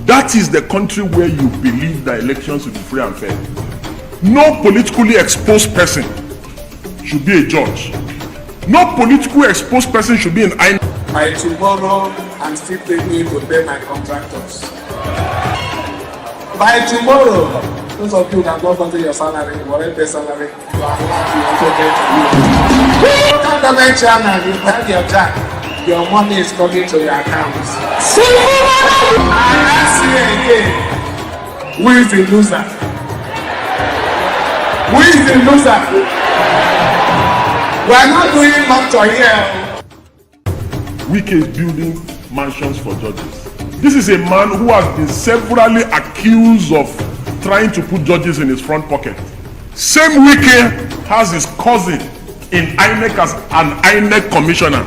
That is the country where you believe that elections will be free and fair. No politically exposed person should be a judge. No politically exposed person should be an INEC. By tomorrow, I'm still paying to pay my contractors. By tomorrow, those of you that don't control your salary, whatever salary, you are allowed to also get a new. Local government chairman, you have your jack. Your money is coming to your accounts. I ask you again, who is the loser? Who is the loser? We are not doing much here. Wike is building mansions for judges. This is a man who has been severally accused of trying to put judges in his front pocket. Same Wike has his cousin in INEC as an INEC commissioner.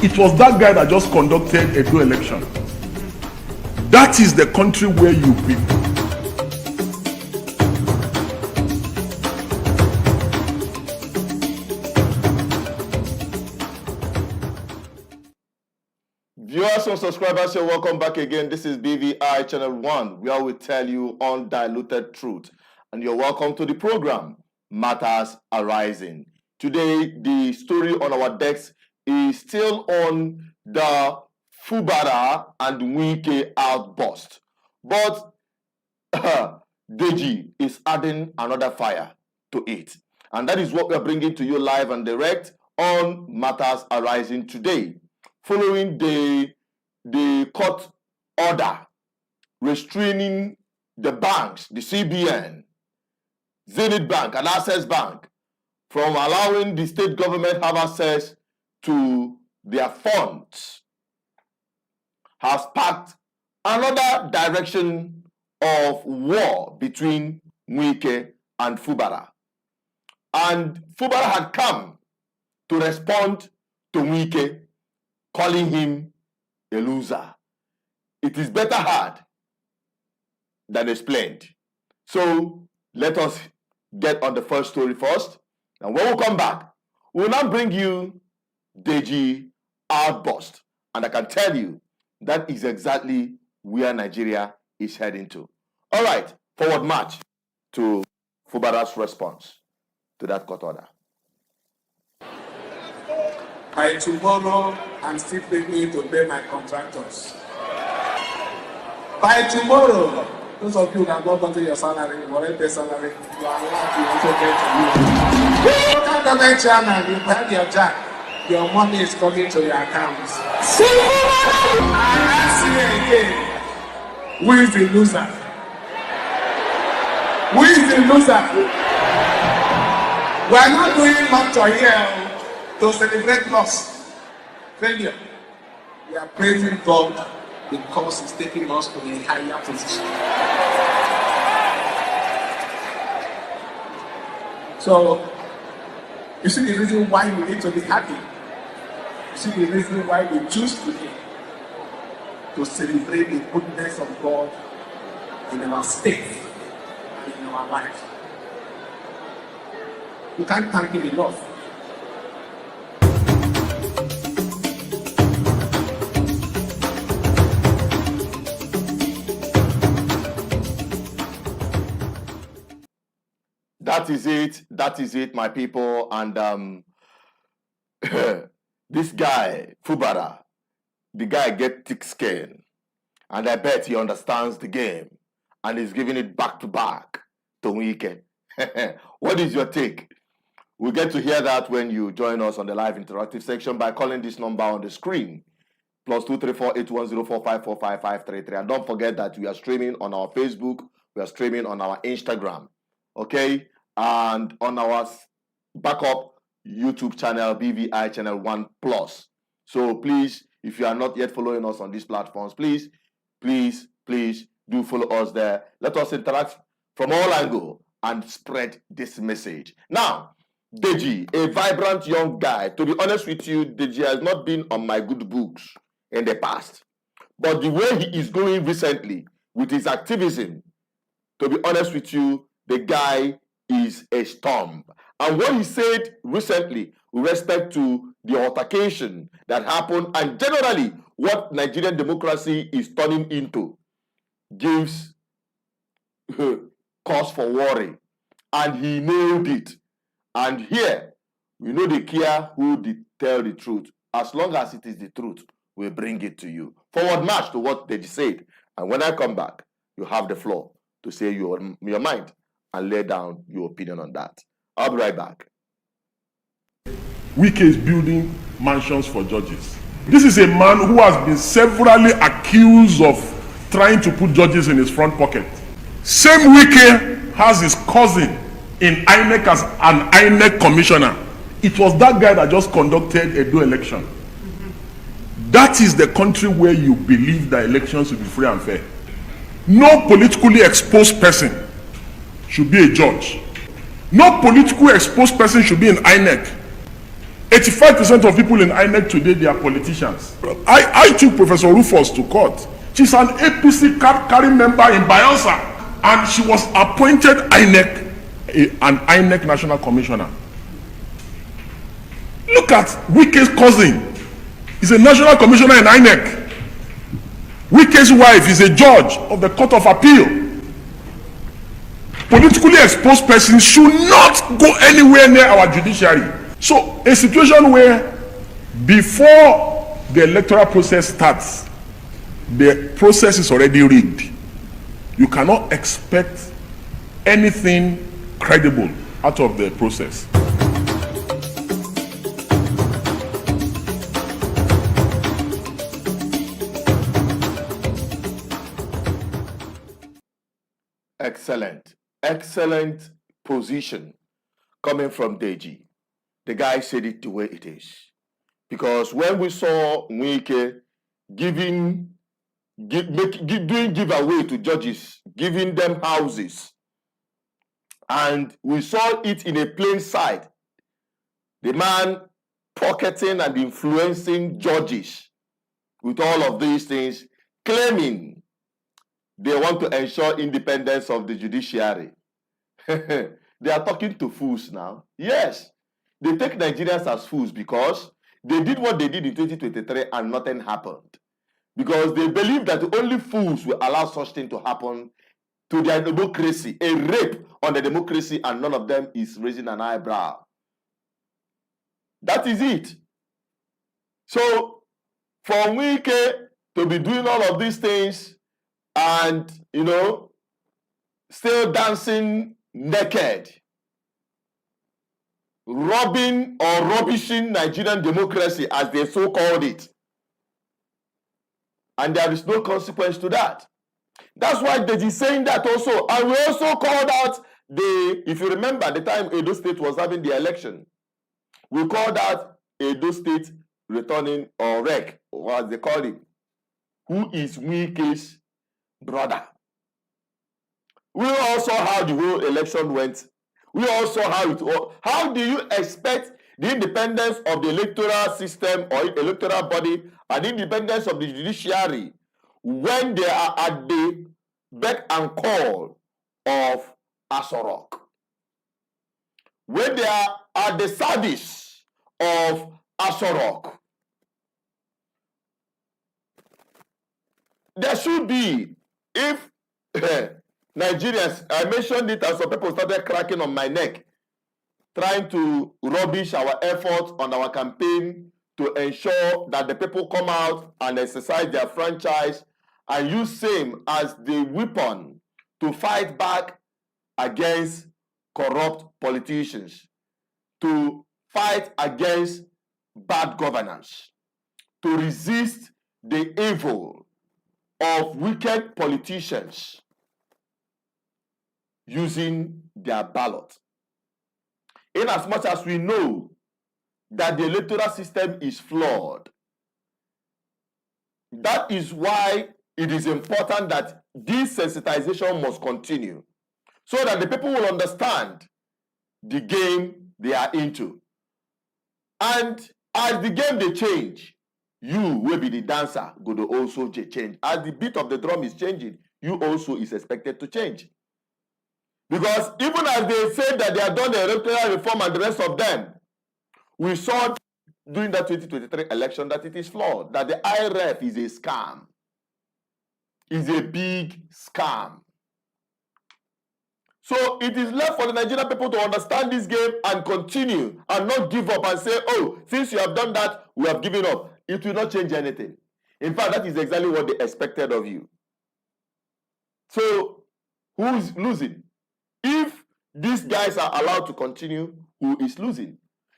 It was that guy that just conducted a Edo election. That is the country where you be. Viewers and subscribers, you're welcome back again. This is BVI Channel 1, where we tell you undiluted truth. And you're welcome to the program, Matters Arising. Today, the story on our decks is still on the Fubara and Wike outburst. But Deji is adding another fire to it. And that is what we are bringing to you live and direct on Matters Arising today. Following the court order restraining the banks, the CBN, Zenith Bank and Access Bank, from allowing the state government have access to their funds, has sparked another direction of war between Wike and Fubara. And Fubara had come to respond to Wike, calling him a loser. It is better heard than explained. So let us get on the first story first. And when we come back, we'll now bring you Deji outburst. And I can tell you that is exactly where Nigeria is heading to. All right, forward march to Fubara's response to that court order. By tomorrow, I'm still paying to pay my contractors. By tomorrow, those of you that don't control your salary, whatever salary, you are allowed to also get a new. Local government chairman, you have your jack. Your money is coming to your accounts. I ask you again, who is the loser? Who is the loser? We are not doing much here to celebrate loss, failure. We are praising God because He's taking us to a higher position. So, you see the reason why we need to be happy. You see the reason why we choose today to celebrate the goodness of God in our state and in our life. You can't thank Him enough. That is it, my people. And this guy, Fubara, the guy get thick skin. And I bet he understands the game. And he's giving it back to back to Wike. What is your take? We'll get to hear that when you join us on the live interactive section by calling this number on the screen. +234 8104545533. And don't forget that we are streaming on our Facebook. We are streaming on our Instagram. Okay? And on our backup YouTube channel, BVI Channel 1 Plus. So please, if you are not yet following us on these platforms, please do follow us there. Let us interact from all angles and spread this message. Now, Deji, a vibrant young guy. To be honest with you, Deji has not been on my good books in the past. But the way he is going recently with his activism, to be honest with you, the guy is a storm. And what he said recently with respect to the altercation that happened and generally what Nigerian democracy is turning into, gives cause for worry, and he nailed it. And here, we know they care who tell the truth. As long as it is the truth, we'll bring it to you. Forward march to what Deji said. And when I come back, you have the floor to say your mind and lay down your opinion on that. I'll be right back. Wike is building mansions for judges. This is a man who has been severally accused of trying to put judges in his front pocket. Same Wike has his cousin in INEC as an INEC commissioner. It was that guy that just conducted a election. That is the country where you believe that elections will be free and fair. No politically exposed person should be a judge. No politically exposed person should be in INEC. 85% of people in INEC today, they are politicians. I took Professor Rufus to court. She's an APC carrying member in Bayelsa, and she was appointed an INEC national commissioner. Look at Wike's cousin. He's a national commissioner in INEC. Wike's wife is a judge of the Court of Appeal. Politically exposed persons should not go anywhere near our judiciary. So a situation where before the electoral process starts, the process is already rigged. You cannot expect anything credible out of the process. Excellent position coming from Deji. The guy said it the way it is. Because when we saw Wike doing giveaway to judges, giving them houses, and we saw it in a plain sight, the man pocketing and influencing judges with all of these things, claiming they want to ensure independence of the judiciary. They are talking to fools now. Yes, they take Nigerians as fools because they did what they did in 2023 and nothing happened. Because they believe that only fools will allow such thing to happen to their democracy, a rape on the democracy, and none of them is raising an eyebrow. That is it. So, for Wike to be doing all of these things and, still dancing naked, robbing or rubbishing Nigerian democracy as they so called it, and there is no consequence to that. That's why Deji is saying that also. And we also called out if you remember, the time Edo State was having the election, we called out Edo State returning or rec, or as they call it, who is Wike's brother. We all saw how the whole election went. We all saw how do you expect the independence of the electoral system or electoral body and the independence of the judiciary when they are at the beck and call of Asorok? When they are at the service of Asorok, there should be, if Nigerians, I mentioned it and some people started cracking on my neck, trying to rubbish our efforts on our campaign to ensure that the people come out and exercise their franchise and use same as the weapon to fight back against corrupt politicians, to fight against bad governance, to resist the evil of wicked politicians using their ballot. In as much as we know that the electoral system is flawed, that is why it is important that this sensitization must continue so that the people will understand the game they are into. And as the game they change, you will be the dancer, go to also change. As the beat of the drum is changing, you also is expected to change. Because even as they say that they have done the electoral reform and the rest of them, we saw during that 2023 election that it is flawed, that the IRF is a scam. is a big scam. So it is left for the Nigerian people to understand this game and continue and not give up and say, oh, since you have done that, we have given up. It will not change anything. In fact, that is exactly what they expected of you. So who is losing? If these guys are allowed to continue, who is losing?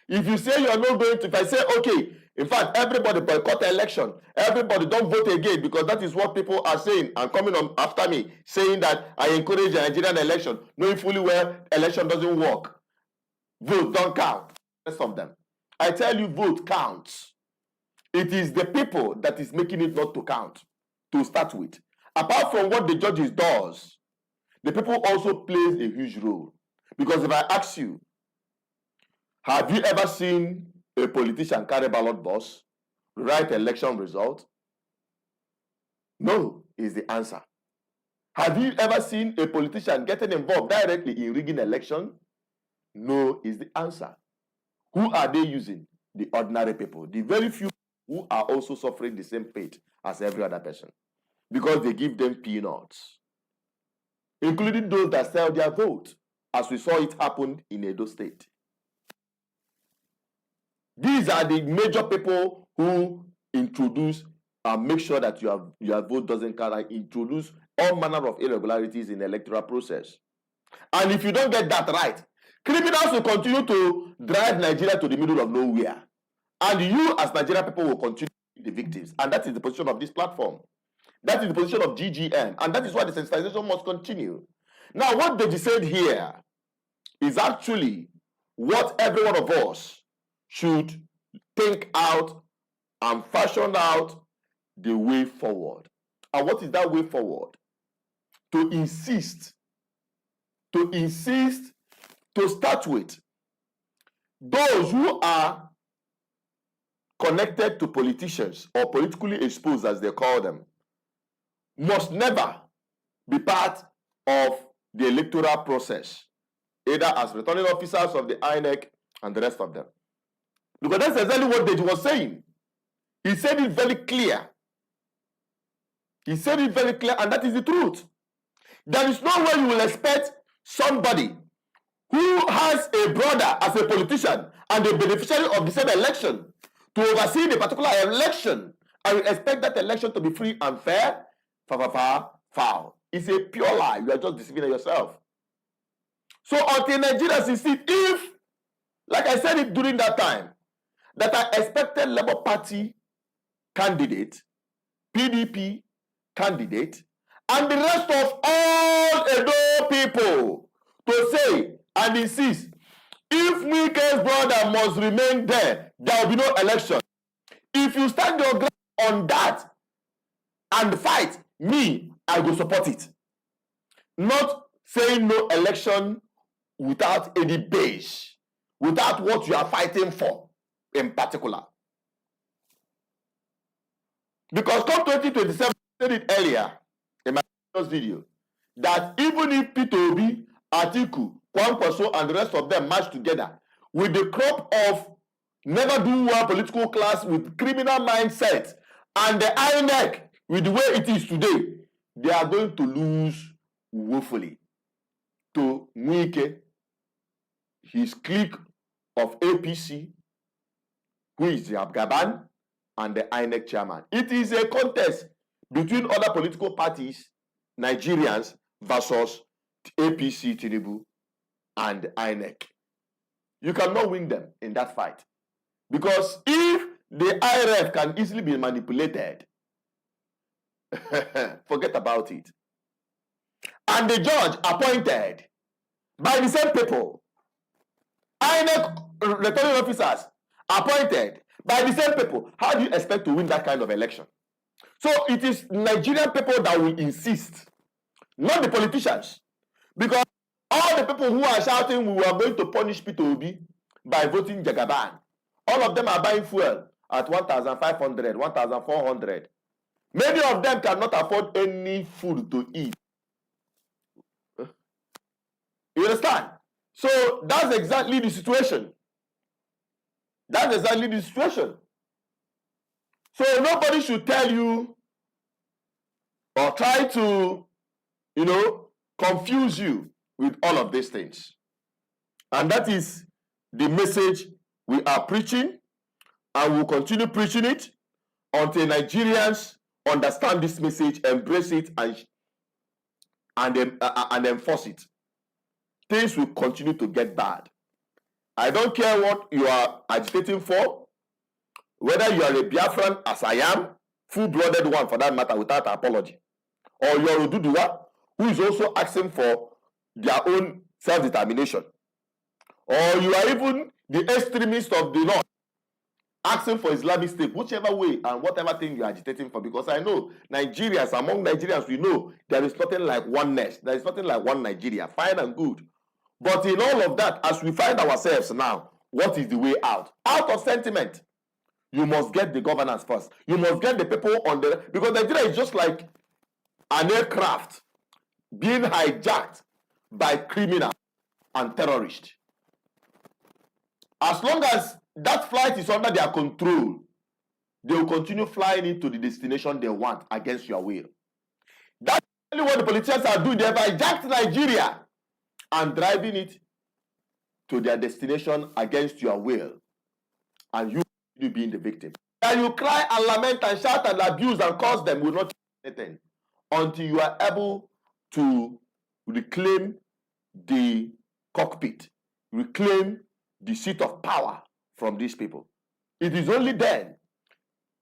If you say you are not going to, if I say, okay, in fact, everybody boycott the election, everybody don't vote again, because that is what people are saying and coming on after me, saying that I encourage the Nigerian election, knowing fully well election doesn't work. Vote don't count. Rest of them. I tell you, vote counts. It is the people that is making it not to count, to start with. Apart from what the judges does, the people also plays a huge role. Because if I ask you, have you ever seen a politician carry ballot box, write election result? No is the answer. Have you ever seen a politician getting involved directly in rigging election? No is the answer. Who are they using? The ordinary people. The very few who are also suffering the same fate as every other person. Because they give them peanuts. Including those that sell their vote, as we saw it happen in Edo State. These are the major people who introduce and make sure that your vote doesn't count, introduce all manner of irregularities in the electoral process. And if you don't get that right, criminals will continue to drive Nigeria to the middle of nowhere. And you as Nigerian people will continue to be the victims. And that is the position of this platform. That is the position of GGM. And that is why the sensitization must continue. Now, what Deji said here is actually what every one of us should think out and fashion out the way forward. And what is that way forward? To insist, to start with, those who are connected to politicians or politically exposed, as they call them, must never be part of the electoral process, either as returning officers of the INEC and the rest of them. Because that's exactly what Deji was saying. He said it very clear. He said it very clear, and that is the truth. There is no way you will expect somebody who has a brother as a politician and a beneficiary of the same election to oversee the particular election and you expect that election to be free and fair. Foul. It's a pure lie. You are just deceiving yourself. So until Nigerians see, if, like I said it during that time, that I expected Labour Party candidate, PDP candidate, and the rest of all Edo people to say and insist, if Wike's brother must remain there, there will be no election. If you stand your ground on that and fight, me, I will support it. Not saying no election without any base, without what you are fighting for in particular. Because come 2027, I said it earlier in my previous video, that even if Peter Obi, Atiku, Kwankwaso, and the rest of them march together with the crop of never do well political class with criminal mindset and the INEC with the way it is today, they are going to lose woefully to Wike, his clique of APC, who is the Abgaban, and the INEC chairman. It is a contest between other political parties, Nigerians, versus APC, Tinubu, and INEC. You cannot win them in that fight. Because if the IRF can easily be manipulated, forget about it. And the judge appointed by the same people, INEC returning officers appointed by the same people, how do you expect to win that kind of election? So it is Nigerian people that will insist, not the politicians. Because all the people who are shouting we are going to punish Peter Obi by voting Jagaban, all of them are buying fuel at 1,500, 1,400. Many of them cannot afford any food to eat. You understand? So that's exactly the situation. That's exactly the situation. So nobody should tell you or try to, confuse you with all of these things. And that is the message we are preaching, and we'll continue preaching it until Nigerians understand this message, embrace it, and enforce it. Things will continue to get bad. I don't care what you are agitating for, whether you are a Biafran, as I am, full-blooded one for that matter, without apology, or you are a Oduduwa, who is also asking for their own self-determination, or you are even the extremist of the north, asking for Islamic State, whichever way and whatever thing you are agitating for, because I know Nigerians, among Nigerians, we know there is nothing like oneness. There is nothing like one Nigeria, fine and good. But in all of that, as we find ourselves now, what is the way out? Out of sentiment. You must get the governance first. You must get the people on the... Because Nigeria is just like an aircraft being hijacked by criminals and terrorists. As long as that flight is under their control, they will continue flying into the destination they want against your will. That's really what the politicians are doing. They have hijacked Nigeria and driving it to their destination against your will. And you being the victim. And you cry and lament and shout and abuse and curse them will not change anything until you are able to reclaim the cockpit, reclaim the seat of power from these people. It is only then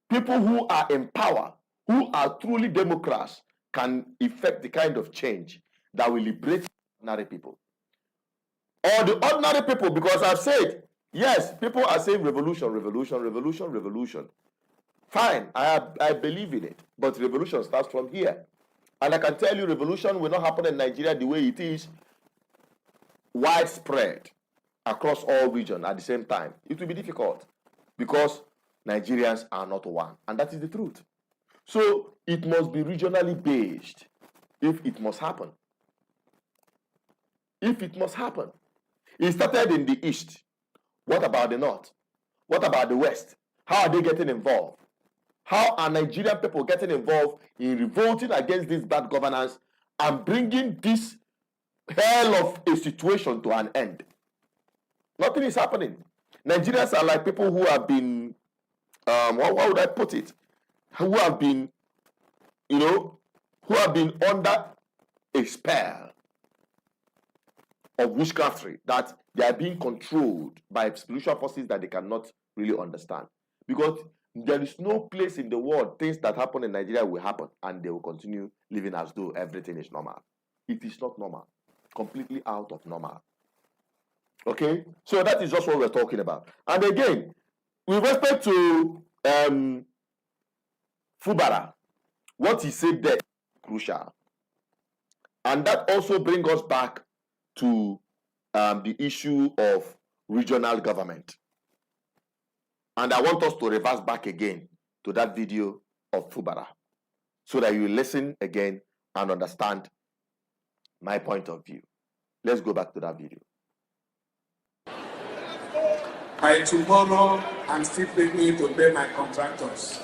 people who are in power, who are truly Democrats, can effect the kind of change that will liberate ordinary people. Or the ordinary people, because I've said, yes, people are saying revolution, revolution, revolution, revolution. Fine, I believe in it, but revolution starts from here. And I can tell you, revolution will not happen in Nigeria the way it is widespread across all regions at the same time. It will be difficult because Nigerians are not one, and that is the truth. So it must be regionally based if it must happen. If it must happen. It started in the east. What about the north? What about the west? How are they getting involved? How are Nigerian people getting involved in revolting against this bad governance and bringing this hell of a situation to an end? Nothing is happening. Nigerians are like people who have been, how would I put it? Who have been, who have been under a spell of witchcraftry, that they are being controlled by spiritual forces that they cannot really understand. Because there is no place in the world things that happen in Nigeria will happen and they will continue living as though everything is normal. It is not normal. Completely out of normal. Okay? So that is just what we're talking about. And again, with respect to Fubara, what he said there is crucial. And that also brings us back to the issue of regional government. And I want us to reverse back again to that video of Fubara so that you listen again and understand my point of view. Let's go back to that video. By tomorrow, I'm still beginning to pay my contractors.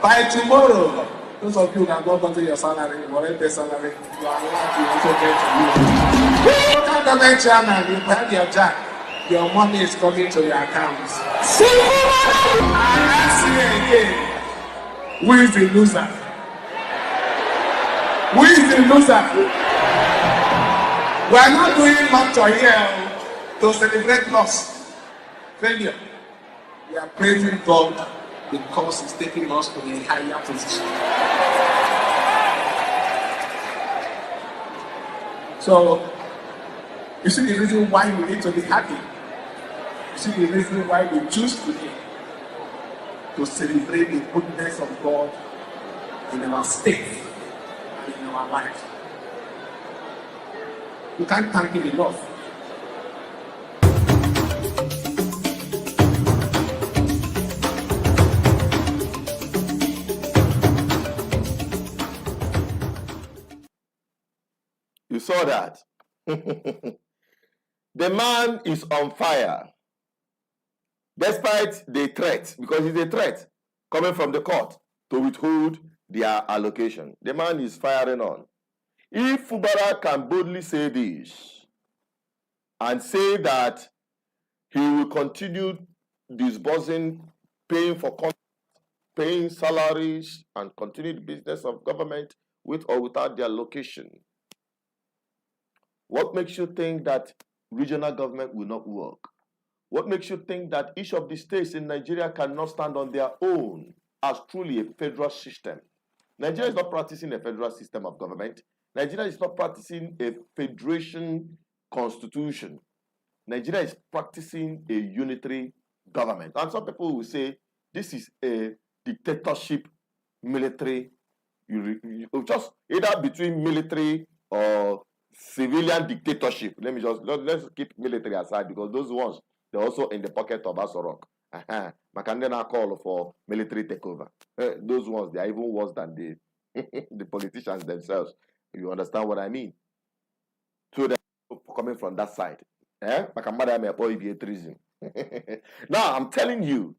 By tomorrow, those of you that got onto your salary, whatever salary, you are allowed to also get you. Local government chairman, you have your jack. Your money is coming to your accounts. And last year again, who is the loser? Who is the loser? We are not doing much here to celebrate loss, failure. We are praising God because He's taking us to a higher position. So, you see the reason why we need to be happy. You see the reason why we choose today to celebrate the goodness of God in our state and in our life. We can't thank Him enough. You saw that. The man is on fire. Despite the threat, because it's a threat coming from the court to withhold their allocation. The man is firing on. If Fubara can boldly say this and say that he will continue disbursing, paying for paying salaries and continue the business of government with or without their allocation, what makes you think that regional government will not work? What makes you think that each of the states in Nigeria cannot stand on their own as truly a federal system? Nigeria is not practicing a federal system of government. Nigeria is not practicing a federation constitution. Nigeria is practicing a unitary government. And some people will say this is a dictatorship, military, just either between military or civilian dictatorship. Let's keep military aside because those ones, they're also in the pocket of Asorok. Makandena call for military takeover. Those ones, they are even worse than the politicians themselves. You understand what I mean? So they're coming from that side. Now, I'm telling you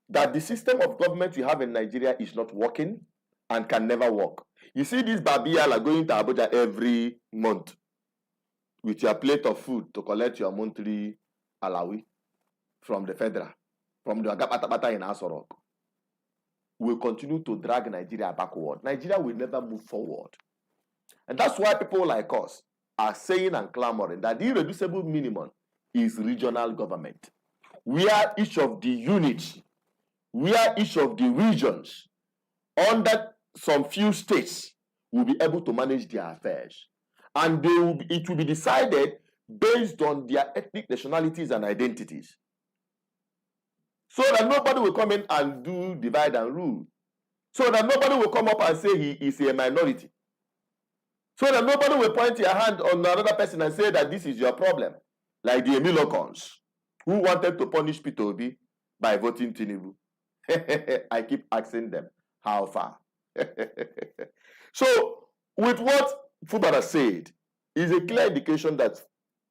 that the system of government we have in Nigeria is not working and can never work. You see these Babiala going to Abuja every month with your plate of food to collect your monthly alawi from the federal, from the Agapata in Asorok. Will continue to drag Nigeria backward. Nigeria will never move forward. And that's why people like us are saying and clamoring that the irreducible minimum is regional government, where each of the units, where each of the regions under some few states will be able to manage their affairs. And it will be decided based on their ethnic nationalities and identities. So that nobody will come in and do divide and rule. So that nobody will come up and say he is a minority. So that nobody will point your hand on another person and say that this is your problem. Like the Emilocons, who wanted to punish Peter Obi by voting Tinubu. I keep asking them, how far? So, with what Fubara said, is a clear indication that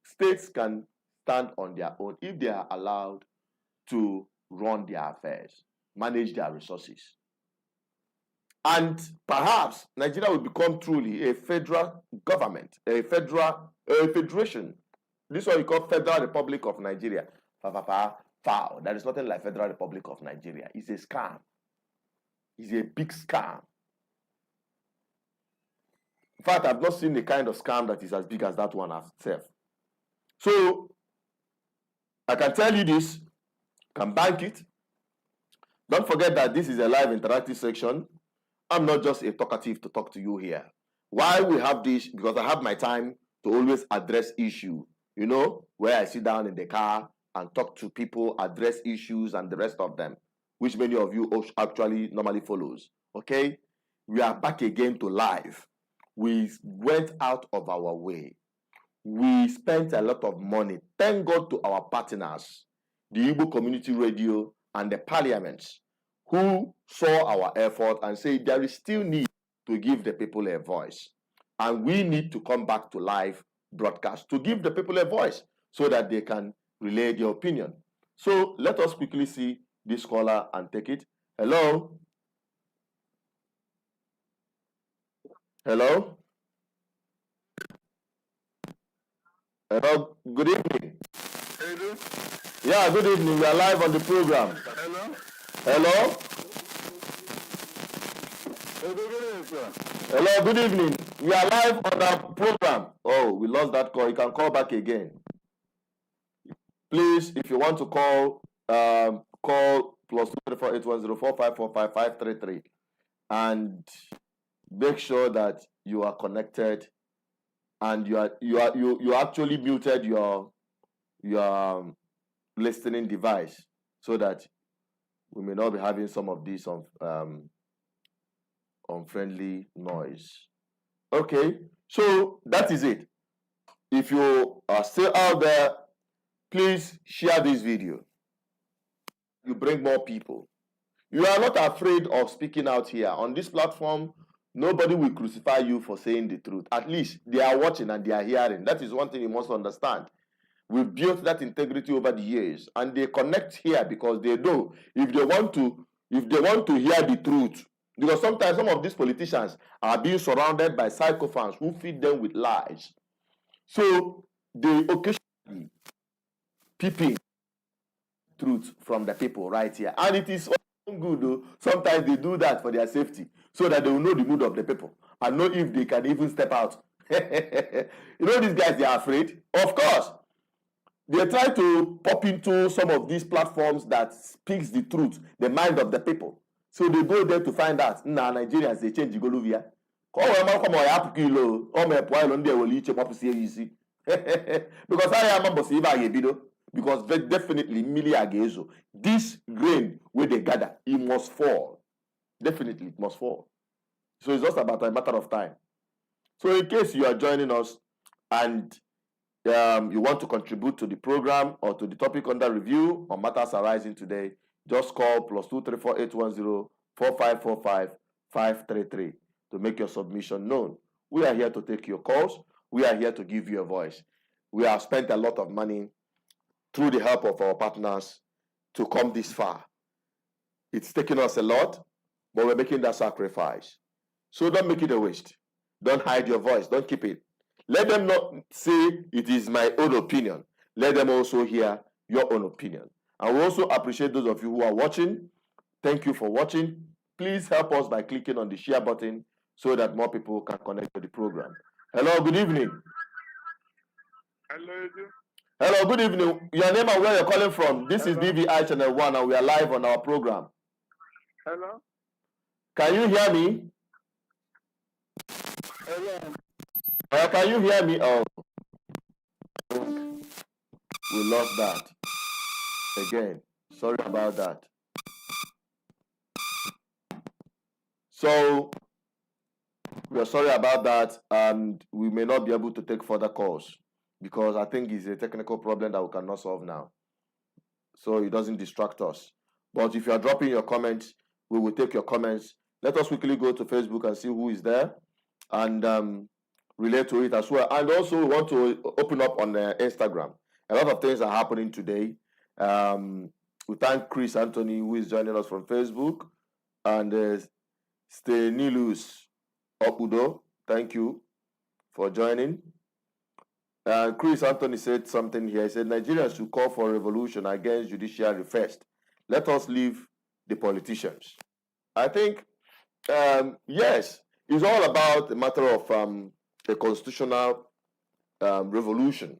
states can stand on their own if they are allowed to run their affairs, manage their resources. And perhaps Nigeria will become truly a federal government, a federation. This is what we call Federal Republic of Nigeria. Foul. There is nothing like Federal Republic of Nigeria. It's a scam. It's a big scam. In fact, I've not seen the kind of scam that is as big as that one itself. So, I can tell you this, can bank it. Don't forget that this is a live interactive section. I'm not just a talkative to talk to you here. Why we have this? Because I have my time to always address issue. You know, where I sit down in the car and talk to people, address issues and the rest of them, which many of you actually normally follows. Okay? We are back again to live. We went out of our way. We spent a lot of money. Thank God to our partners, the Igbo Community Radio and the parliaments, who saw our effort and said there is still need to give the people a voice. And we need to come back to live broadcast to give the people a voice so that they can relay their opinion. So let us quickly see this caller and take it. Hello? Hello? Hello? Good evening. Hello? Yeah, good evening. We are live on the program. Hello? Hello? Hello, good evening. We are live on our program. Oh, we lost that call. You can call back again. Please, if you want to call, call +2348104545533 and make sure that you are connected and you actually muted your listening device so that we may not be having some of these unfriendly noise. Okay, so that is it. If you are still out there, please share this video. You bring more people. You are not afraid of speaking out here. On this platform, nobody will crucify you for saying the truth. At least they are watching and they are hearing. That is one thing you must understand. We've built that integrity over the years, and they connect here because they know if they want to hear the truth, Because sometimes some of these politicians are being surrounded by sycophants who feed them with lies. So they occasionally peeping truth from the people right here. And it is good though. Sometimes they do that for their safety so that they will know the mood of the people and know if they can even step out. You know, these guys, they are afraid. Of course, they try to pop into some of these platforms that speaks the truth, the mind of the people. So they go there to find out. Nah, Nigerians, they change Golovia. Because I am a because definitely this grain where they gather, it must fall. Definitely, it must fall. So it's just about a matter of time. So in case you are joining us and you want to contribute to the program or to the topic under review on matters arising today, just call +234-810-4545-533 to make your submission known. We are here to take your calls. We are here to give you a voice. We have spent a lot of money through the help of our partners to come this far. It's taken us a lot, but we're making that sacrifice. So don't make it a waste. Don't hide your voice. Don't keep it. Let them not say it is my own opinion. Let them also hear your own opinion. And we also appreciate those of you who are watching. Thank you for watching. Please help us by clicking on the share button so that more people can connect to the program. Hello, good evening. Hello. Hello, good evening. Your name and where you're calling from. This is DVI Channel 1 and we are live on our program. Hello. Can you hear me? Hello. Can you hear me? Oh, we lost that again. Sorry about that. So we are sorry about that, and we may not be able to take further calls because I think it's a technical problem that we cannot solve now. So it doesn't distract us. But if you are dropping your comments, we will take your comments. Let us quickly go to Facebook and see who is there and relate to it as well. And also we want to open up on Instagram. A lot of things are happening today. We thank Chris Anthony, who is joining us from Facebook, and Stenilus Opudo. Thank you for joining. Chris Anthony said something here. He said Nigerians should call for revolution against judiciary first. Let us leave the politicians. I think yes, it's all about a matter of a constitutional revolution.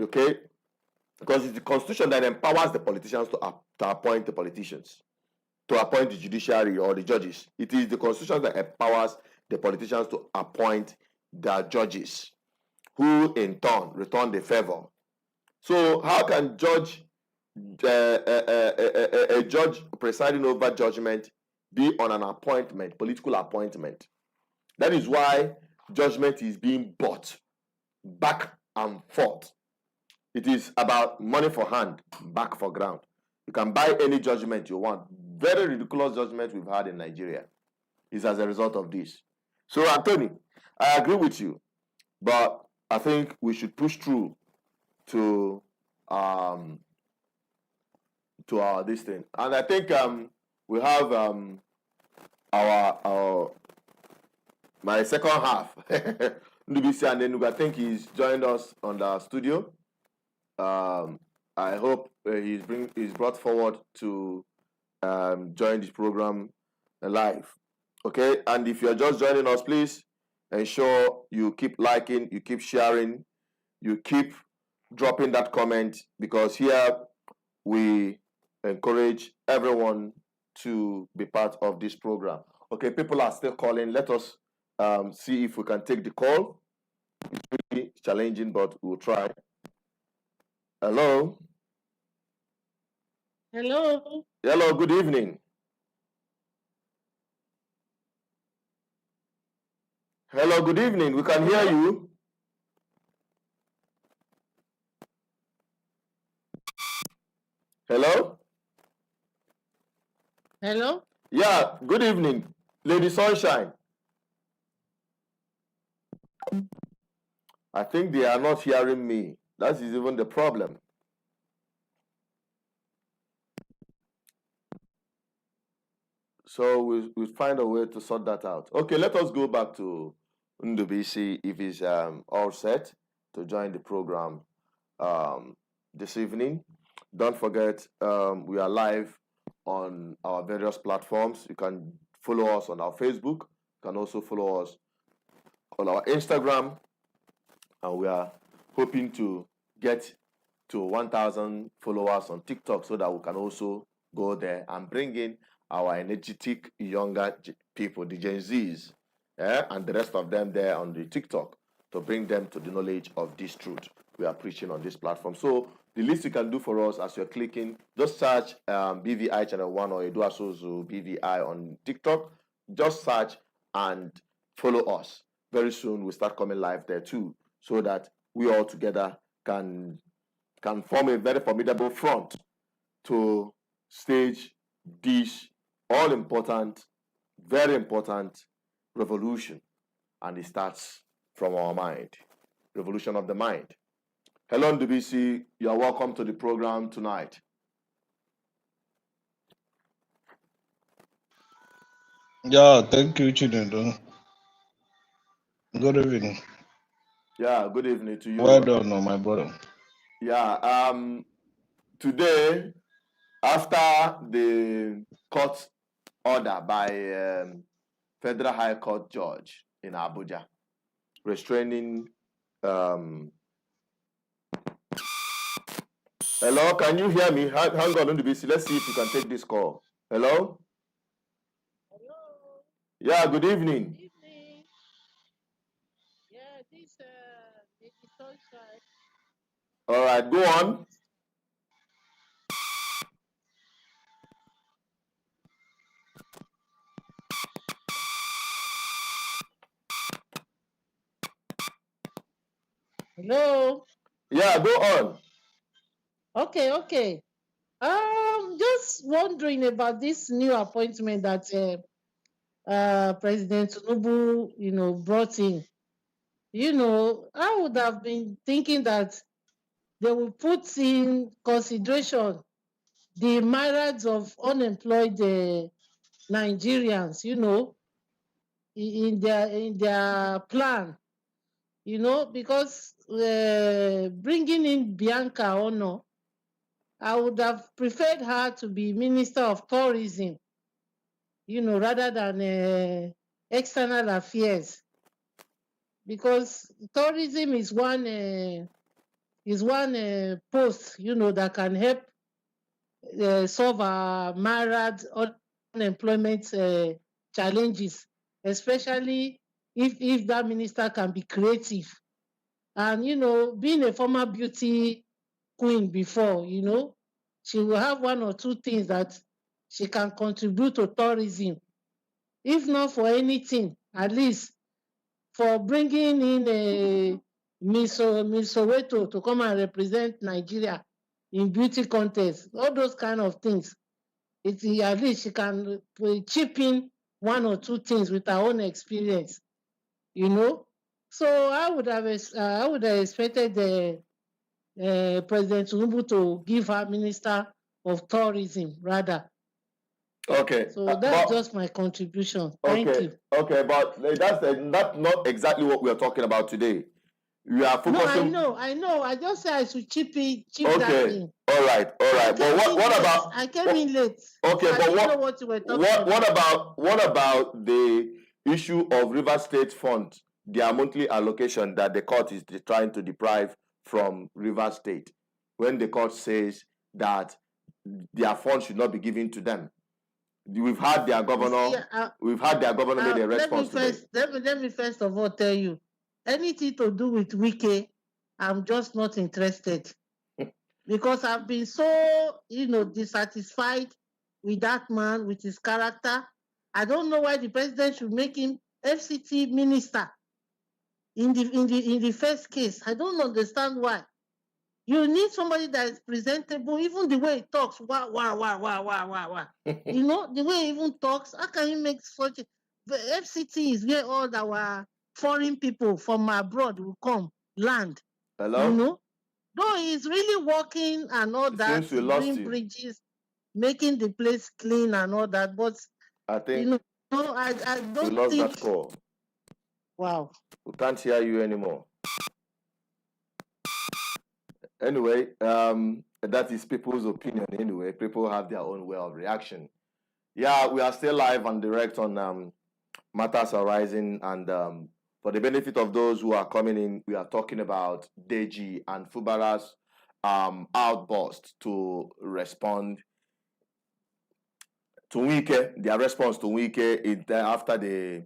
Okay, because it's the constitution that empowers the politicians to appoint the politicians, to appoint the judiciary or the judges. It is the constitution that empowers the politicians to appoint the judges, who in turn return the favor. So how can a judge presiding over judgment be on an appointment, political appointment? That is why judgment is being bought back and forth. It is about money for hand, back for ground. You can buy any judgment you want. Very ridiculous judgment we've had in Nigeria is as a result of this. So, Anthony, I agree with you, but I think we should push through to our this thing. And I think we have my second half. Ndubisi and Enugu, I think he's joined us on the studio. I hope he's brought forward to join this program live. Okay, and if you're just joining us, please ensure you keep liking, you keep sharing, you keep dropping that comment, because here we encourage everyone to be part of this program. Okay, people are still calling. Let us see if we can take the call. It's really challenging, but we'll try. Hello. Hello. Hello, good evening. Hello, good evening. We can hear you. Hello? Hello. Yeah, good evening, Lady Sunshine. I think they are not hearing me. That is even the problem. So we'll find a way to sort that out. Okay, let us go back to Ndubisi if he's all set to join the program this evening. Don't forget, we are live on our various platforms. You can follow us on our Facebook. You can also follow us on our Instagram. And we are hoping to get to 1,000 followers on TikTok so that we can also go there and bring in our energetic younger people, the Gen Zs, and the rest of them there on the TikTok to bring them to the knowledge of this truth we are preaching on this platform. So the least you can do for us as you're clicking, just search BVI Channel 1 or Eduasozu BVI on TikTok. Just search and follow us. Very soon we'll start coming live there too, so that we all together can form a very formidable front to stage this all-important, very important revolution. And it starts from our mind. Revolution of the mind. Hello, Ndubisi. You are welcome to the program tonight. Yeah, thank you, Chinedu. Good evening. Yeah, good evening to you. Well done, my brother. Yeah, today, after the court order by Federal High Court judge in Abuja restraining hello, can you hear me? Hang on, Ndubisi. Let's see if you can take this call. Hello? Hello. Yeah, good evening. Good evening. Yeah, this Lady Sunshine. All right, go on. Hello. Yeah, go on. Okay. Just wondering about this new appointment that President Tinubu, brought in. I would have been thinking that they will put in consideration the myriads of unemployed Nigerians, in their plan, because bringing in Bianca Ono, I would have preferred her to be Minister of Tourism, rather than External Affairs, because tourism is one post, that can help solve our myriad unemployment challenges, especially if that minister can be creative. And being a former beauty queen before, she will have one or two things that she can contribute to tourism, if not for anything, at least for bringing in a Miss Soweto to come and represent Nigeria in beauty contest, all those kind of things. At least she can chip in one or two things with her own experience, So I would have expected President Tinubu to give her Minister of Tourism rather. Okay. So that's just my contribution. Thank you. Okay, but that's not exactly what we are talking about today. We are focusing. No, I know. I just said I should chip that in. All right. But what about? I came in late. Okay, so but I didn't know what you were talking about. What about the issue of River State Fund, their monthly allocation that the court is trying to deprive from River State, when the court says that their funds should not be given to them? We've had their governor. Made a response to this. Let me first of all tell you, anything to do with Wike, I'm just not interested, because I've been so dissatisfied with that man, with his character. I don't know why the president should make him FCT minister in the first case. I don't understand why. You need somebody that is presentable, even the way he talks. Wow. The way he even talks, how can you make such a... The FCT is where all our foreign people from abroad will come, land. Hello? Though he's really working and all that, doing bridges, making the place clean and all that, but I think You know, I we don't lost think. that call. Wow. We can't hear you anymore. Anyway, that is people's opinion anyway. People have their own way of reaction. Yeah, we are still live and direct on matters arising, and for the benefit of those who are coming in, we are talking about Deji and Fubara's outburst to respond to Wike, their response to Wike after the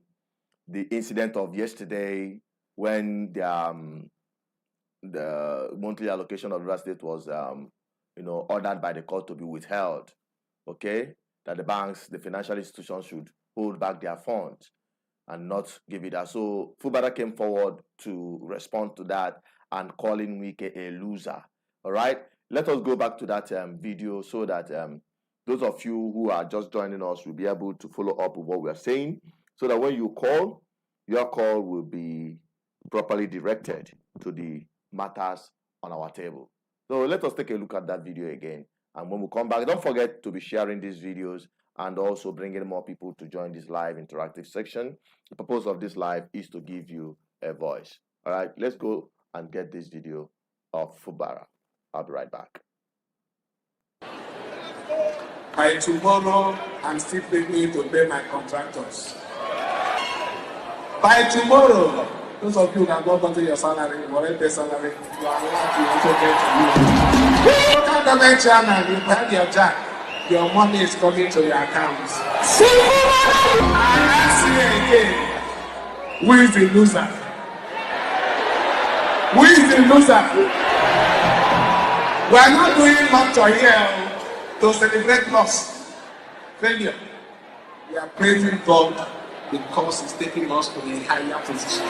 incident of yesterday when the monthly allocation of River State was ordered by the court to be withheld. Okay, that the banks, the financial institutions should hold back their funds and not give it out. So Fubara came forward to respond to that and calling Wike a loser. All right, let us go back to that video so that those of you who are just joining us will be able to follow up with what we are saying, so that when you call, your call will be properly directed to the matters on our table. So let us take a look at that video again. And when we come back, don't forget to be sharing these videos and also bringing more people to join this live interactive section. The purpose of this live is to give you a voice. All right, let's go and get this video of Fubara. I'll be right back. By tomorrow, I'm still beginning to pay my contractors. By tomorrow, those of you that have not gotten your salary, already pay salary, you are allowed to also get your local government chairman, you have your jack. Your money is coming to your account. And I see again, who is the loser? Who is the loser? We are not doing much here to celebrate loss, failure. We are praising God because He's taking us to a higher position.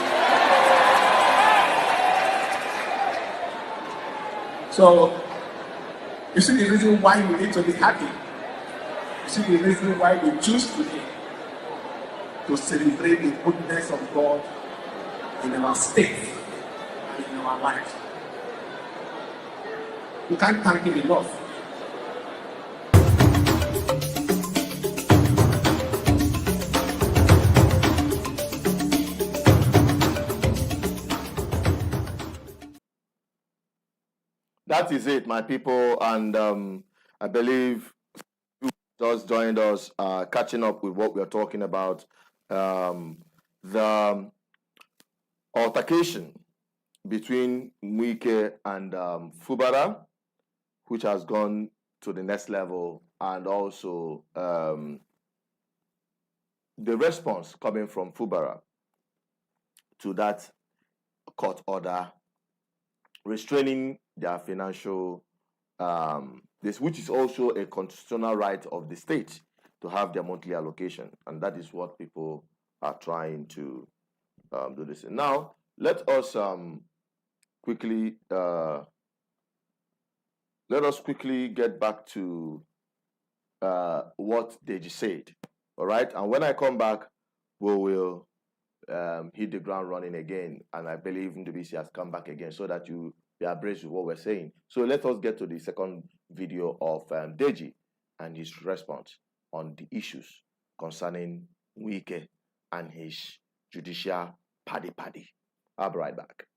So, you see the reason why we need to be happy. You see the reason why we choose today to celebrate the goodness of God in our state and in our life. You can't thank Him enough. That is it, my people, and I believe you just joined us, catching up with what we're talking about, the altercation between Wike and Fubara, which has gone to the next level, and also the response coming from Fubara to that court order restraining their financial, which is also a constitutional right of the state to have their monthly allocation, and that is what people are trying to do this. And now, let us quickly get back to what Deji said. All right, and when I come back, we will hit the ground running again, and I believe Ndubisi has come back again so that you be abreast with what we're saying. So let us get to the second video of Deji and his response on the issues concerning Wike and his judicial paddy. I'll be right back.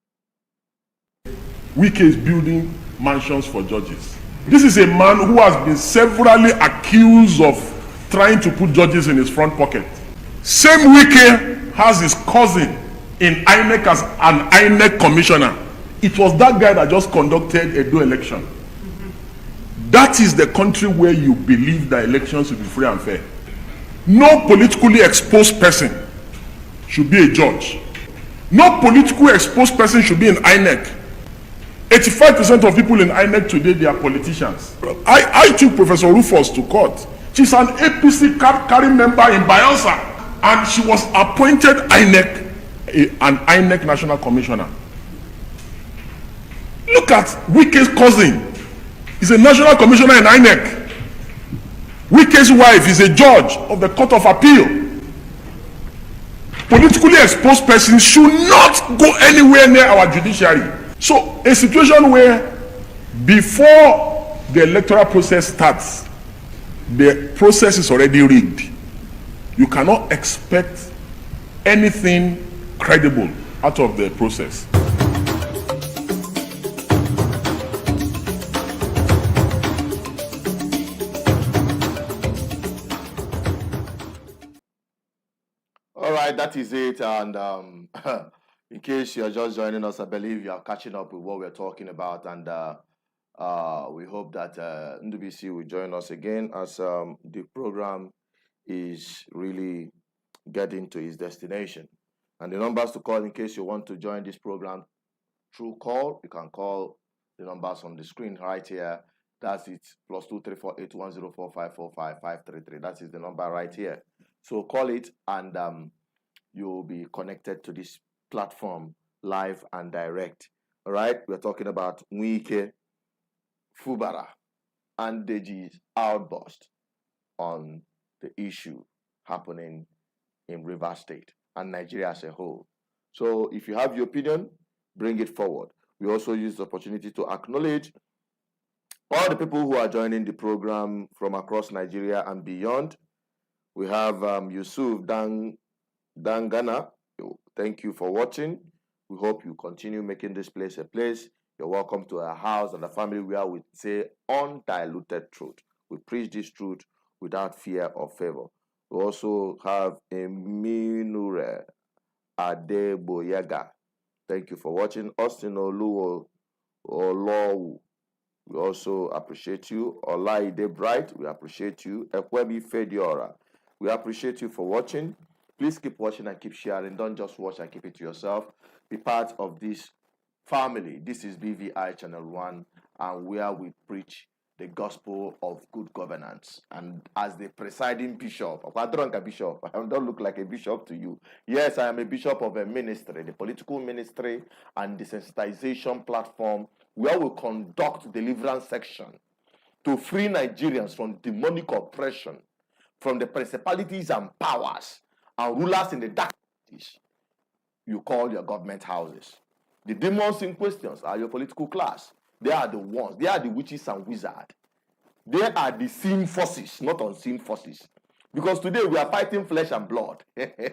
Wike is building mansions for judges. This is a man who has been severally accused of trying to put judges in his front pocket. Same Wike has his cousin in INEC as an INEC commissioner. It was that guy that just conducted a do election. That is the country where you believe that elections should be free and fair. No politically exposed person should be a judge. No politically exposed person should be in INEC. 85% of people in INEC today, they are politicians. I took Professor Rufus to court. She's an APC carrying member in Bayelsa, and she was appointed an INEC national commissioner. Look at Wike's cousin. He's a national commissioner in INEC. Wike's wife is a judge of the Court of Appeal. Politically exposed persons should not go anywhere near our judiciary. So a situation where before the electoral process starts, the process is already rigged. you cannot expect anything credible out of the process. All right, that is it. And in case you're just joining us, I believe you are catching up with what we're talking about. And we hope that NDBC will join us again as the program is really getting to its destination. And the numbers to call in case you want to join this program through call, you can call the numbers on the screen right here. That's it, +2348104545533. That is the number right here. So call it and you'll be connected to this platform live and direct. All right, we're talking about Wike, Fubara, and Deji's outburst on the issue happening in Rivers State and Nigeria as a whole. So if you have your opinion, bring it forward. We also use the opportunity to acknowledge all the people who are joining the program from across Nigeria and beyond. We have Yusuf Dangana. Thank you for watching. We hope you continue making this place a place. You're welcome to our house and a family where we say undiluted truth. We preach this truth without fear or favor. We also have Eminure Adeboyaga. Thank you for watching. Austin Oluwo Olowu. We also appreciate you. Olaide Bright, we appreciate you. Ekwemi Fediora, we appreciate you for watching. Please keep watching and keep sharing. Don't just watch and keep it to yourself. Be part of this family. This is BVI Channel 1, and where we preach the gospel of good governance. And as the presiding bishop, I don't look like a bishop to you. Yes, I am a bishop of a ministry, the political ministry and the sensitization platform, where we conduct deliverance section to free Nigerians from demonic oppression, from the principalities and powers and rulers in the dark cities you call your government houses. The demons in questions are your political class. They are the ones. They are the witches and wizards. They are the seen forces, not unseen forces. Because today we are fighting flesh and blood.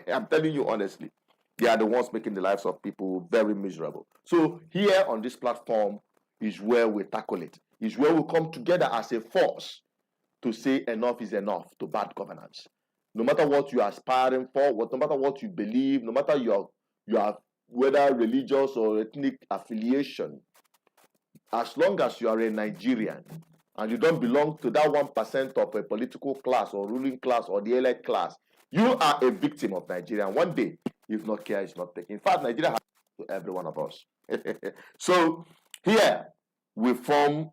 I'm telling you honestly. They are the ones making the lives of people very miserable. So here on this platform is where we tackle it. Is where we come together as a force to say enough is enough to bad governance. No matter what you are aspiring for, no matter what you believe, no matter your whether religious or ethnic affiliation, as long as you are a Nigerian and you don't belong to that 1% of a political class or ruling class or the elite class, you are a victim of Nigeria. And one day, if not care, is not taken. In fact, Nigeria has to every one of us. So here, we form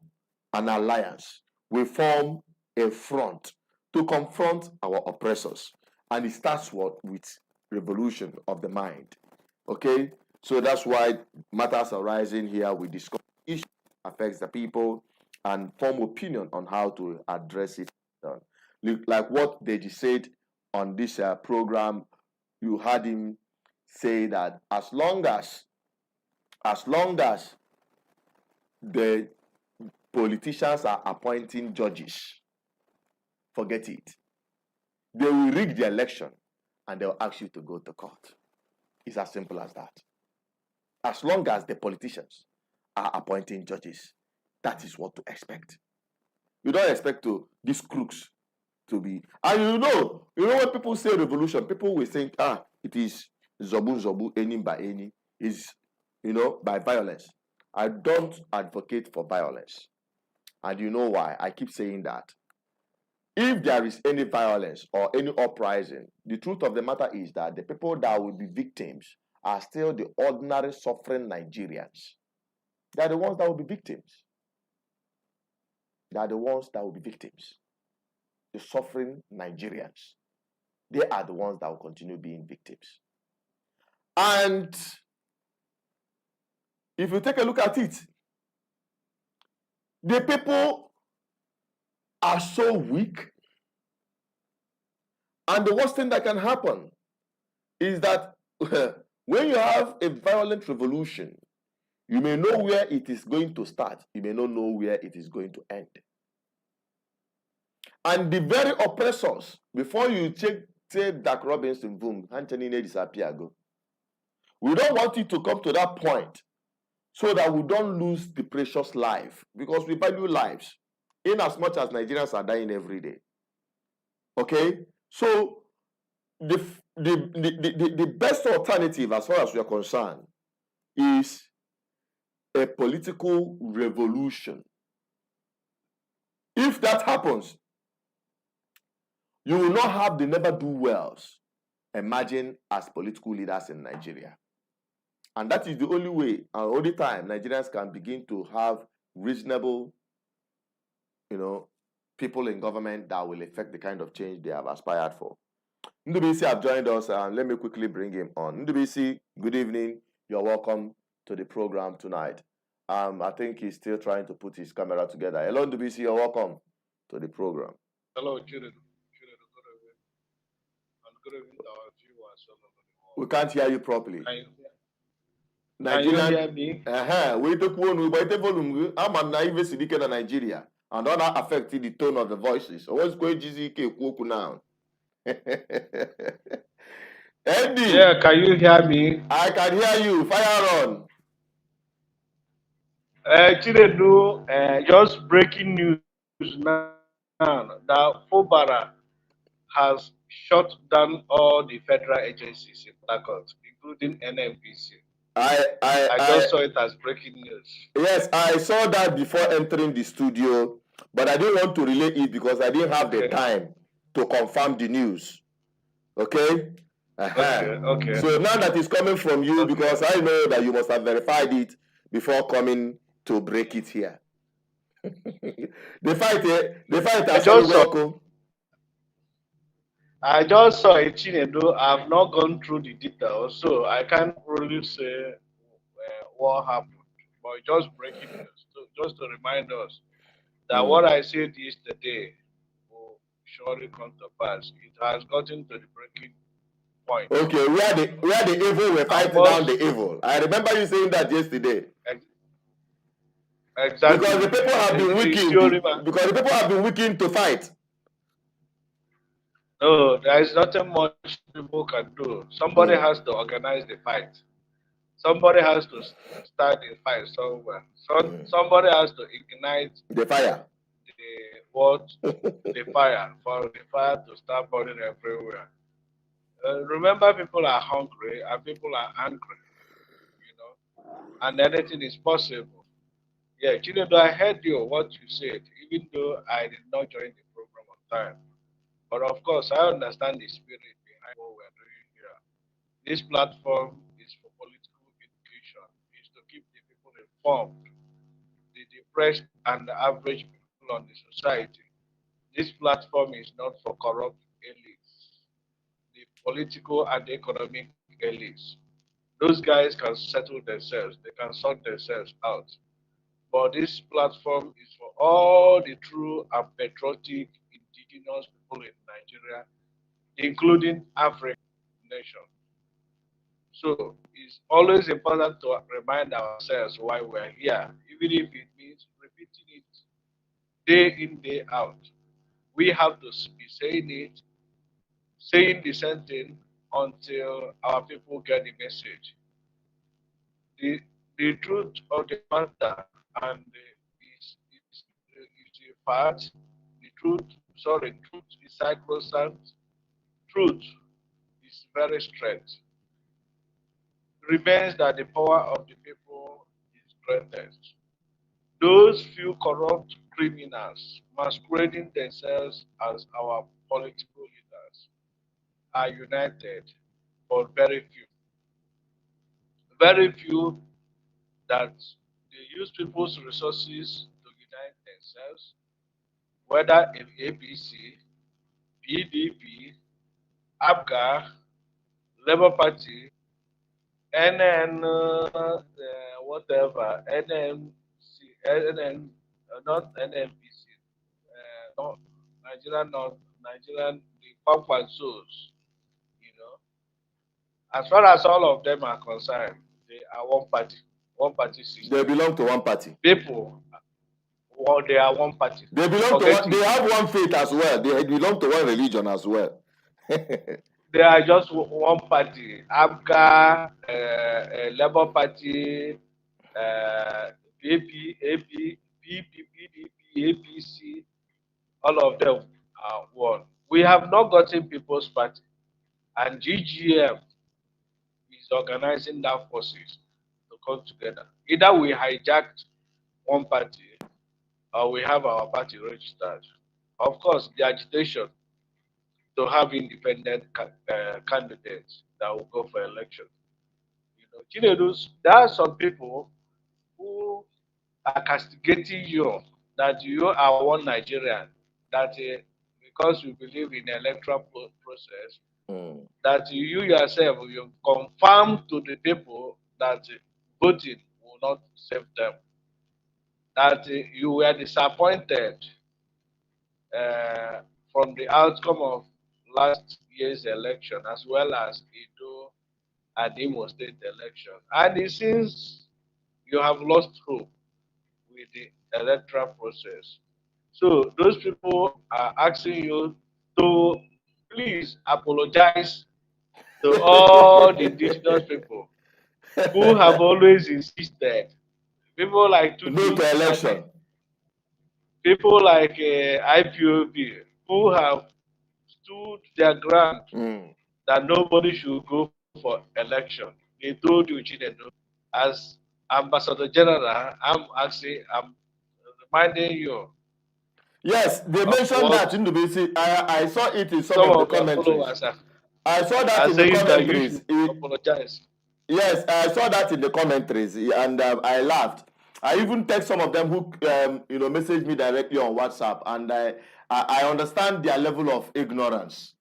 an alliance. We form a front to confront our oppressors. And it starts with revolution of the mind. Okay? So that's why matters arising here. We discuss issues affects the people and form opinion on how to address it. Like what Deji said on this program, you heard him say that as long as the politicians are appointing judges, forget it. They will rig the election and they'll ask you to go to court. It's as simple as that. As long as the politicians are appointing judges, that is what to expect. You don't expect these crooks to be. And you know when people say revolution, people will think, it is zobu, any by any, is, by violence. I don't advocate for violence. And you know why? I keep saying that. If there is any violence or any uprising, the truth of the matter is that the people that will be victims are still the ordinary suffering Nigerians. They are the ones that will be victims. They are the ones that will be victims. The suffering Nigerians. They are the ones that will continue being victims. And if you take a look at it, the people are so weak. And the worst thing that can happen is that when you have a violent revolution, you may know where it is going to start. You may not know where it is going to end. And the very oppressors, before you take say Dak Robinson, boom, Anthony disappear go. We don't want it to come to that point so that we don't lose the precious life, because we value lives in as much as Nigerians are dying every day. Okay? So the best alternative as far as we are concerned is a political revolution. If that happens, you will not have the never-do-wells emerging as political leaders in Nigeria. And that is the only way and only time Nigerians can begin to have reasonable, people in government that will effect the kind of change they have aspired for. Ndubisi have joined us, and let me quickly bring him on. Ndubisi, good evening. You're welcome to the program tonight. I think he's still trying to put his camera together. Hello, Ndubisi, you're welcome to the program. Hello, Chidin. Good evening to our viewers all over the world. We can't hear you properly. Can you hear me? We took one, but the volume, I'm an naive citizen in Nigeria, and all that affected the tone of the voices. So what's going to now? Eddie. Yeah, can you hear me? I can hear you. Fire on. Chinedu, just breaking news now that Fubara has shut down all the federal agencies in Port Harcourt, including NNPC. I just saw it as breaking news. Yes, I saw that before entering the studio, but I didn't want to relay it because I didn't have the time to confirm the news. Okay? Okay. So now that it's coming from you, because I know that you must have verified it before coming to break it here. the fight has been welcome. I just saw it, Chinedu. I've not gone through the details, so I can't really say what happened. But just breaking news, just to remind us that what I said yesterday will surely come to pass. It has gotten to the breaking point. Okay, where the evil were fighting down the evil. I remember you saying that yesterday. Exactly. Because the people have been weakened. Because the people have been weakened to fight. No, there is nothing much people can do. Somebody has to organize the fight. Somebody has to start the fight somewhere. Somebody has to ignite the fire. The fire for the fire to start burning everywhere. Remember, people are hungry and people are angry, and anything is possible. Yeah, Chinedu, I heard what you said, even though I did not join the program on time. But of course, I understand the spirit behind what we're doing here. This platform is for political education. It's to keep the people informed, the depressed and the average people on the society. This platform is not for corrupt elites, the political and economic elites. Those guys can settle themselves. They can sort themselves out. But this platform is for all the true and patriotic indigenous people in Nigeria, including African nations. So it's always important to remind ourselves why we're here, even if it means repeating it day in, day out. We have to be saying the same thing until our people get the message. The truth of the matter and is a fact. Truth is sacrosanct. Truth is very straight. Remains that the power of the people is greatest. Those few corrupt criminals masquerading themselves as our political leaders are united, but very few. Very few that they use people's resources to unite themselves, whether in APC, PDP, ABGA, Labour Party, NN, whatever, not NNPC, not Nigerian, the Pampa Souls, As far as all of them are concerned, they are one party system. They belong to one party. People, they are one party. They belong to one, they have one faith as well. They belong to one religion as well. They are just one party. ABGA, Labour Party, PP, AP, PP, PDP, APC, all of them are one. We have not gotten People's Party, and GGM is organizing that forces to come together. Either we hijacked one party or we have our party registered. Of course, the agitation to have independent candidates that will go for election. You know, Chinedus, there are some people who are castigating you that you are one Nigerian, that because you believe in the electoral process, that you yourself you confirm to the people that voting will not save them, that you were disappointed uh, from the outcome of last year's election as well as Edo and Imo State election. And it seems you have lost hope with the electoral process. So those people are asking you to please apologize to all the indigenous people who have always insisted. People like No to election. people like IPOB who have stood their ground that nobody should go for election. They told you, Chinedu, as Ambassador General, I'm reminding you Yes, they of mentioned what that in the BC. I saw it in some some of the of their commentaries. followers I saw that are in the saying that you commentaries. should apologize. Yes, I saw that in the commentaries, and I laughed. I even text some of them who, messaged me directly on WhatsApp, and I understand their level of ignorance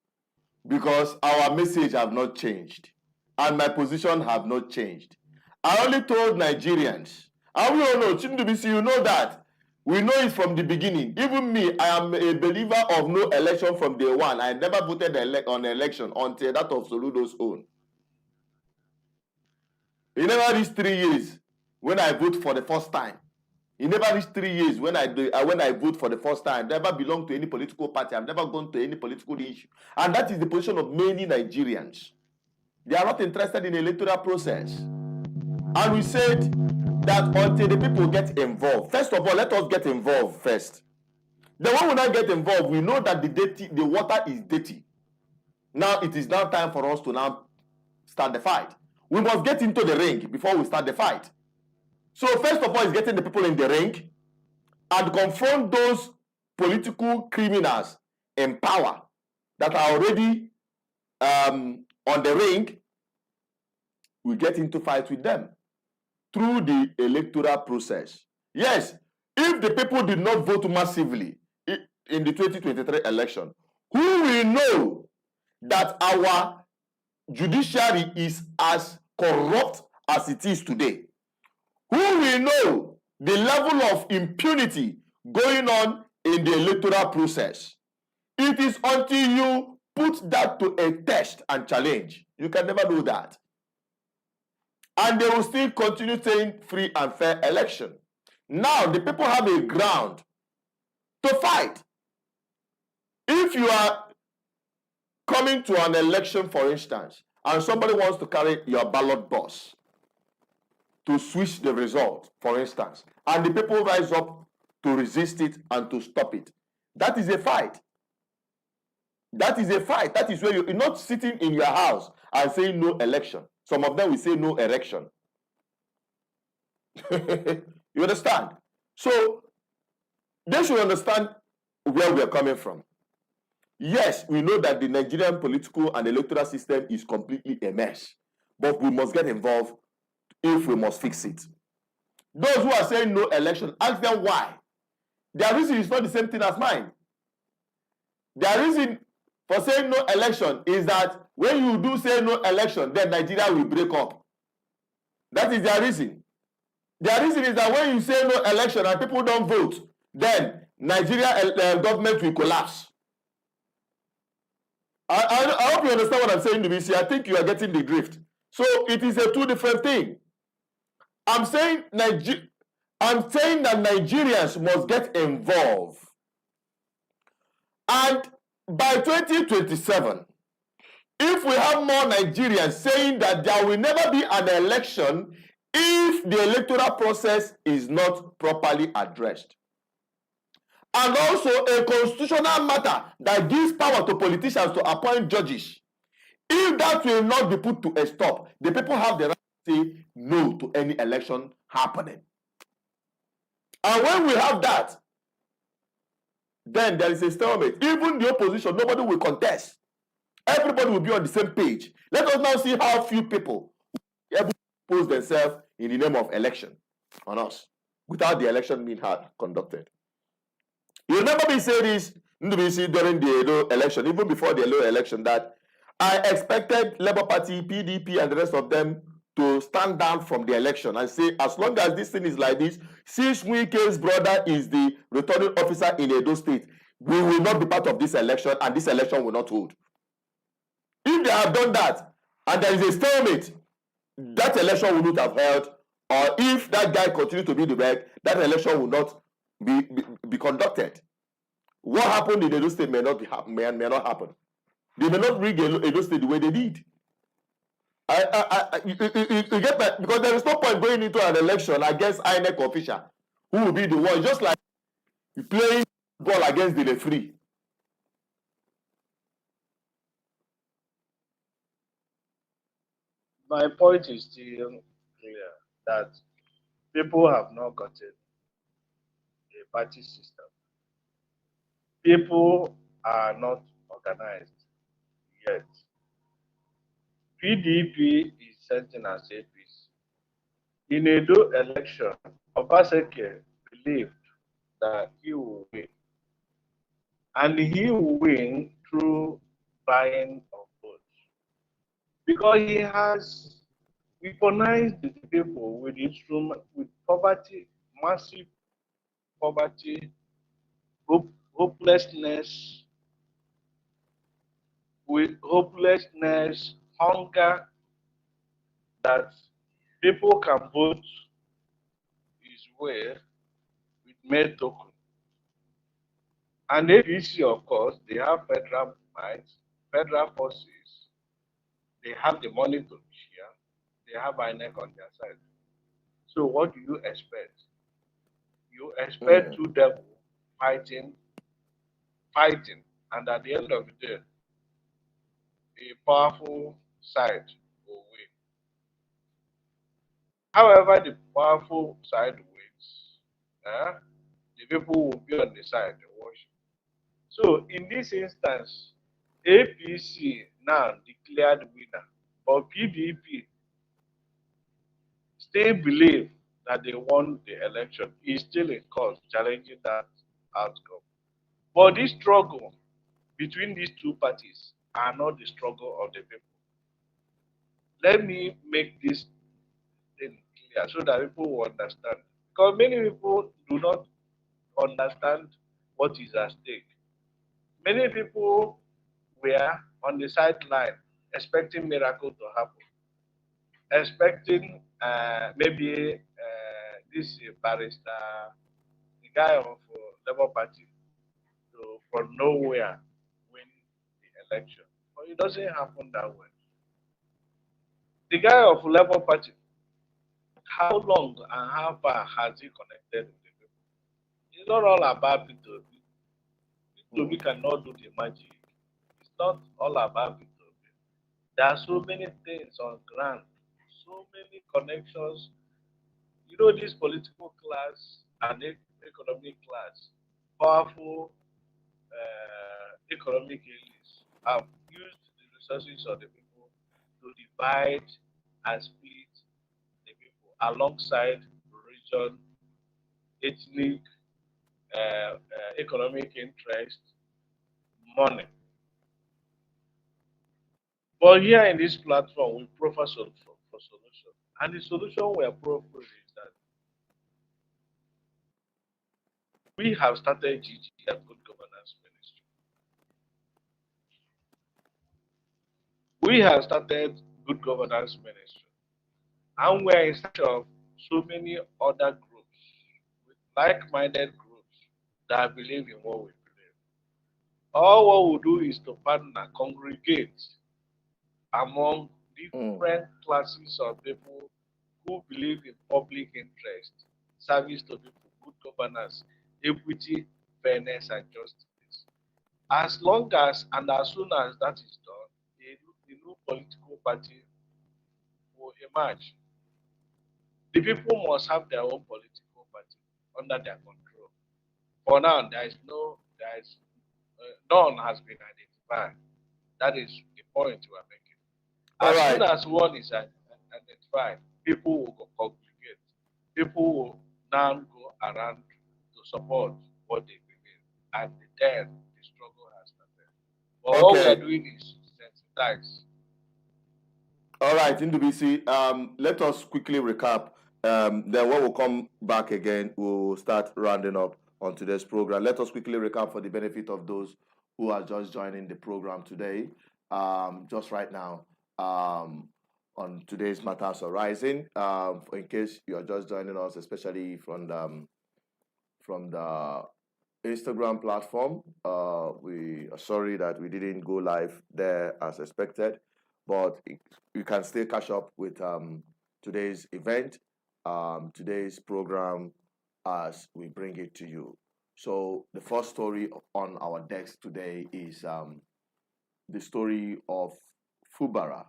because our message have not changed, and my position have not changed. I only told Nigerians, and we all know, Chindubisi, you know that. We know it from the beginning. Even me, I am a believer of no election from day one. I never voted on election until that of Soludo's own. It never reached 3 years when I vote for the first time. It never reached 3 years when I vote for the first time. I never belonged to any political party. I've never gone to any political issue. And that is the position of many Nigerians. They are not interested in the electoral process. And we said that until the people get involved, first of all, let us get involved first. Then when we not get involved, we know that the water is dirty. Now it is now time for us to now start the fight. We must get into the ring before we start the fight. So first of all is getting the people in the ring and confront those political criminals in power that are already on the ring. We get into fight with them through the electoral process. Yes, if the people did not vote massively in the 2023 election, who will know that our judiciary is as corrupt as it is today? Who will know the level of impunity going on in the electoral process? It is until you put that to a test and challenge. You can never do that. And they will still continue saying free and fair election. Now, the people have a ground to fight. If you are coming to an election, for instance, and somebody wants to carry your ballot box to switch the result, for instance, and the people rise up to resist it and to stop it, that is a fight. That is a fight. That is where you're not sitting in your house and saying no election. Some of them will say no erection. You understand? So they should understand where we are coming from. Yes, we know that the Nigerian political and electoral system is completely a mess, but we must get involved if we must fix it. Those who are saying no election, ask them why. Their reason is not the same thing as mine. Their reason for saying no election is that when you do say no election, then Nigeria will break up. That is their reason. Their reason is that when you say no election and people don't vote, then Nigeria government will collapse. I hope you understand what I'm saying, DBC. I think you are getting the drift. So it is a two different thing. I'm saying that Nigerians must get involved. And by 2027, if we have more Nigerians saying that there will never be an election if the electoral process is not properly addressed, and also a constitutional matter that gives power to politicians to appoint judges, if that will not be put to a stop, the people have the right to say no to any election happening. And when we have that, then there is a stalemate. Even the opposition, nobody will contest. Everybody will be on the same page. Let us now see how few people will be able to pose themselves in the name of election on us without the election being conducted. You remember me say this during the Edo election, even before the Edo election, that I expected Labour Party, PDP, and the rest of them to stand down from the election and say, as long as this thing is like this, since Wike's brother is the returning officer in Edo State, we will not be part of this election, and this election will not hold. If they have done that, and there is a stalemate, that election will not have held, or if that guy continues to be the reg, that election will not be conducted. What happened in Edo State may not happen. They may not rig Edo State the way they did. You get that? Because there is no point going into an election against INEC official who will be the one, just like playing ball against the referee. My point is still clear that people have not gotten a party system. People are not organized yet. PDP is certain as APC. In Edo election, Obaseki believed that he will win. And he will win through buying of votes. Because he has weaponized the people with instrument, with poverty, massive poverty, hopelessness, hunger, that people can vote his way with mere token. And APC, of course, they have federal might, federal forces, they have the money to share, they have INEC on their side. So what do you expect? You expect two devils fighting, and at the end of the day, a powerful side will win. However, the powerful side wins, the people will be on the side they worship. So in this instance, APC now declared winner, but PDP still believe that they won the election. Is still in court challenging that outcome. But this struggle between these two parties are not the struggle of the people. Let me make this thing clear so that people will understand. Because many people do not understand what is at stake. Many people were on the sideline expecting miracle to happen, expecting maybe this barrister, the guy of Labour Party, to from nowhere win the election. But it doesn't happen that way. The guy of Labour Party, how long and how far has he connected with the people? It's not all about P2P. P2P cannot do the magic. It's not all about P2P. There are so many things on ground, so many connections. You know, this political class and economic class, powerful economic elites have used the resources of the people to divide and split the people alongside religion, ethnic, economic interest, money. But here in this platform, we proffer for solution. And the solution we are proposing is that we have started GGF, Good Governance Ministry. We have started Good Governance Ministry. And we are in search of so many other groups, with like-minded groups that believe in what we believe. All what we do is to partner, congregate, among different classes of people who believe in public interest, service to people, good governance, equity, fairness, and justice. As long as and as soon as that is done, a new political party will emerge. The people must have their own political party under their control. For now, none has been identified. That is the point we are making. All As soon right. as one is identified, people will congregate. People will now go around to support what they believe, and then the struggle has started. But what we are Okay. doing is sensitize. All right, NDBC, let us quickly recap. Then when we come back again, we'll start rounding up on today's program. Let us quickly recap for the benefit of those who are just joining the program today. Just right now, on today's Matters Arising, in case you are just joining us, especially from the Instagram platform. We are sorry that we didn't go live there as expected, but you can still catch up with today's event, today's program as we bring it to you. So the first story on our desk today is the story of Fubara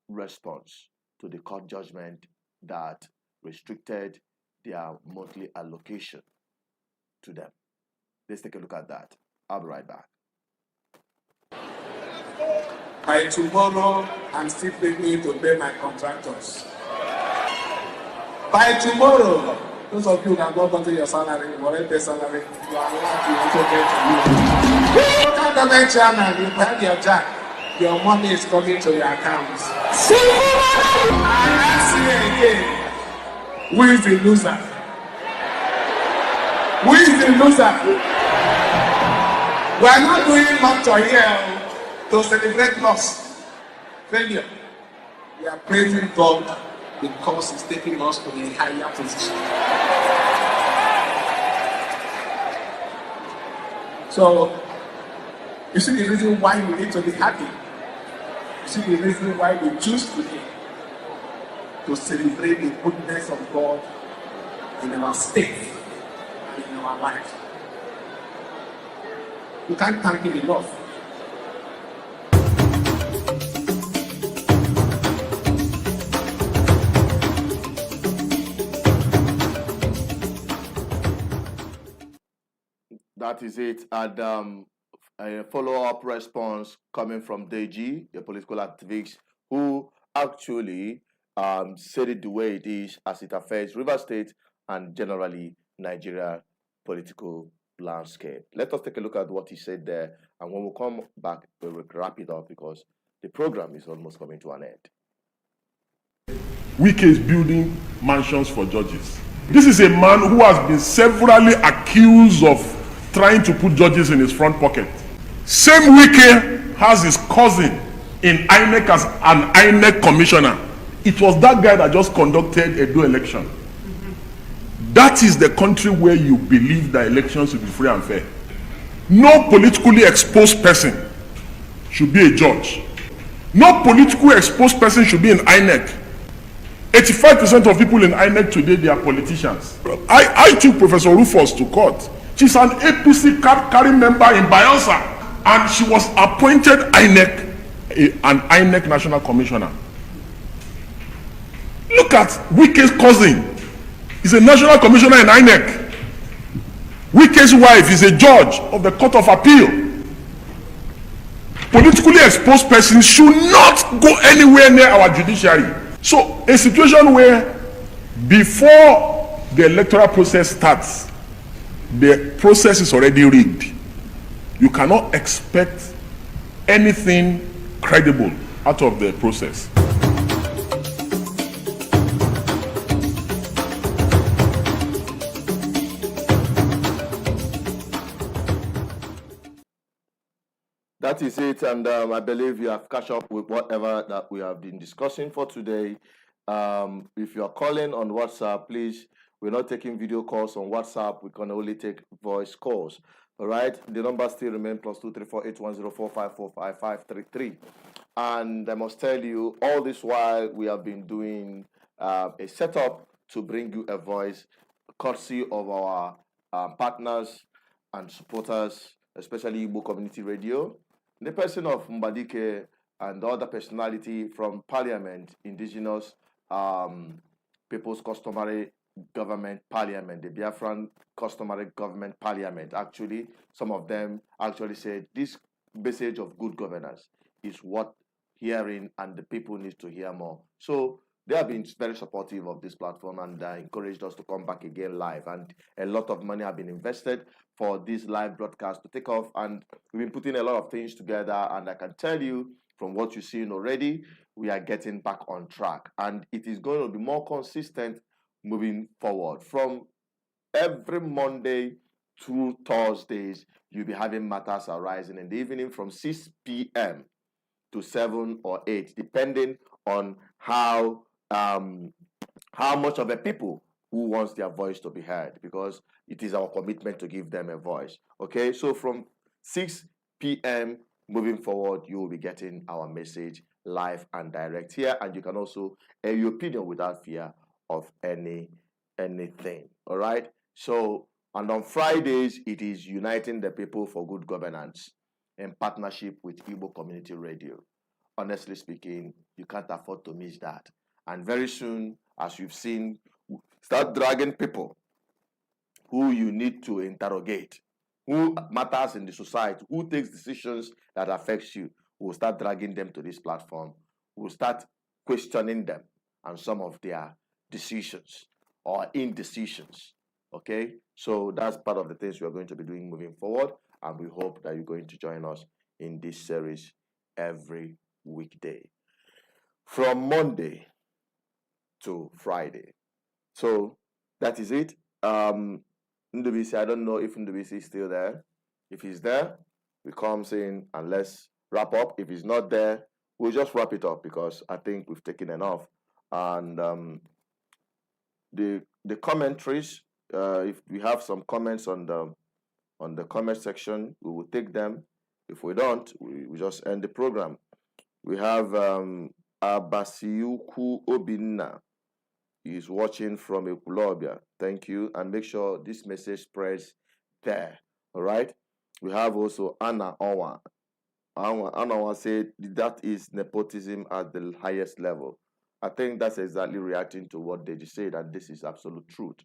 response to the court judgment that restricted their monthly allocation to them. Let's take a look at that. I'll be right back. By tomorrow, I'm still beginning to pay my contractors. By tomorrow, those of you that got onto your salary, already pay salary, you are allowed to also get a new. Local government chairman, you have your jack. Your money is coming to your accounts. I ask you again, who is the loser? Who is the loser? We are not doing much here to celebrate loss, failure. We are praising God because He's taking us to a higher position. So, you see the reason why we need to be happy. You see the reason why we choose today to celebrate the goodness of God in our state and in our life. We can't thank Him enough. That is it. And a follow-up response coming from Deji, a political activist, who actually said it the way it is as it affects River State and generally Nigeria political landscape. Let us take a look at what he said there, and when we come back, we'll wrap it up because the program is almost coming to an end. Wike is building mansions for judges. This is a man who has been severally accused of trying to put judges in his front pocket. Same Wike has his cousin in INEC as an INEC commissioner. It was that guy that just conducted a Edo election. That is the country where you believe that elections should be free and fair. No politically exposed person should be a judge. No politically exposed person should be in INEC. 85% of people in INEC today, they are politicians. I took Professor Rufus to court. She's an APC card-carrying member in Bayelsa, and she was appointed an INEC National Commissioner. Look at Wike's cousin. He's a National Commissioner in INEC. Wike's wife is a judge of the Court of Appeal. Politically exposed persons should not go anywhere near our judiciary. So, a situation where before the electoral process starts, the process is already rigged. You cannot expect anything credible out of the process. That is it, and I believe you have catch up with whatever that we have been discussing for today. If you are calling on WhatsApp, please, we're not taking video calls on WhatsApp. We can only take voice calls. All right, the number still remains +2348104545533. And I must tell you, all this while we have been doing a setup to bring you a voice, courtesy of our partners and supporters, especially Igbo Community Radio, the person of Mbadike and the other personality from Parliament, Indigenous People's Customary Government Parliament, the Biafran Customary Government Parliament. Actually, some of them actually said this message of good governance is what hearing and the people need to hear more. So they have been very supportive of this platform and encouraged us to come back again live. And a lot of money have been invested for this live broadcast to take off. And we've been putting a lot of things together. And I can tell you from what you've seen already, we are getting back on track. And it is going to be more consistent moving forward. From every Monday through Thursdays, you'll be having matters arising in the evening from 6 p.m. to 7 or 8, depending on how much of a people who wants their voice to be heard, because it is our commitment to give them a voice. Okay, so from 6 p.m. moving forward, you will be getting our message live and direct here, and you can also air your opinion without fear of anything. All right. So, and on Fridays, it is Uniting the People for Good Governance in partnership with Igbo Community Radio. Honestly speaking, you can't afford to miss that. And very soon, as you've seen, start dragging people who you need to interrogate, who matters in the society, who takes decisions that affects you. We'll start dragging them to this platform. We'll start questioning them and some of their decisions or indecisions. Okay, so that's part of the things we are going to be doing moving forward, and we hope that you're going to join us in this series every weekday from Monday to Friday. So that is it. Ndubisi, I don't know if Ndubisi is still there. If he's there, we come in and let's wrap up. If he's not there, we'll just wrap it up because I think we've taken enough. And the commentaries, if we have some comments on the comment section, we will take them. If we don't, we just end the program. We have Abasiyuku Obinna. He's watching from Ekulobia. Thank you. And make sure this message spreads there. All right. We have also Anna Owa. Anna Owa said that is nepotism at the highest level. I think that's exactly reacting to what Deji said, and this is absolute truth.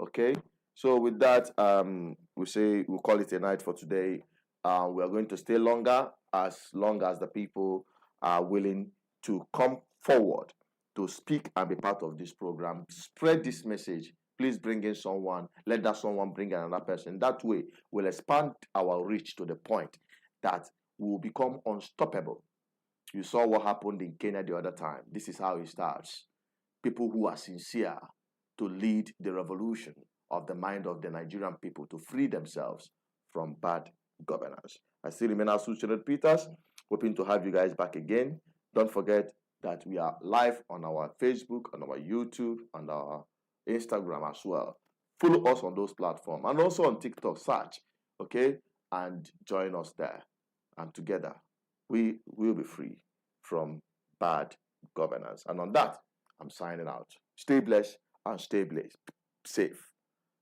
Okay. So with that, we'll call it a night for today. We are going to stay longer as long as the people are willing to come forward to speak and be part of this program. Spread this message. Please bring in someone. Let that someone bring in another person. That way, we'll expand our reach to the point that we will become unstoppable. You saw what happened in Kenya the other time. This is how it starts. People who are sincere to lead the revolution of the mind of the Nigerian people to free themselves from bad governance. I still remain Asuchere Peters, hoping to have you guys back again. Don't forget that we are live on our Facebook, on our YouTube, and our Instagram as well. Follow us on those platforms and also on TikTok, search, okay, and join us there. And together, we will be free from bad governance. And on that, I'm signing out. Stay blessed and stay safe.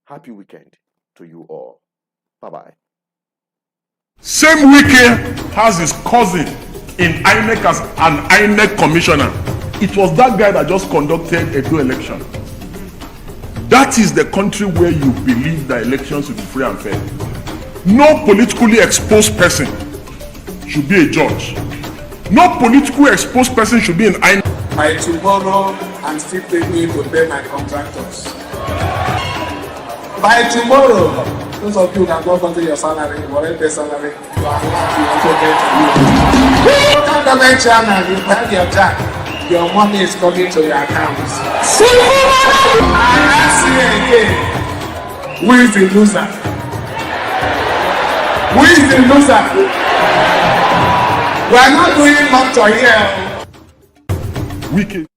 Happy weekend to you all. Bye-bye. Same Wike has his cousin in INEC as an INEC commissioner. It was that guy that just conducted a new election. That is the country where you believe that elections will be free and fair. No politically exposed person should be a judge. No politically exposed person should be in INEC. By tomorrow, I'm still paying to pay my contractors. By tomorrow, those of you that don't control your salary, whatever salary, you are allowed to also get a local government chairman, you have your job, your money is coming to your accounts. I ask you again, who is the loser? Who is the loser? We are not doing much here. Wike.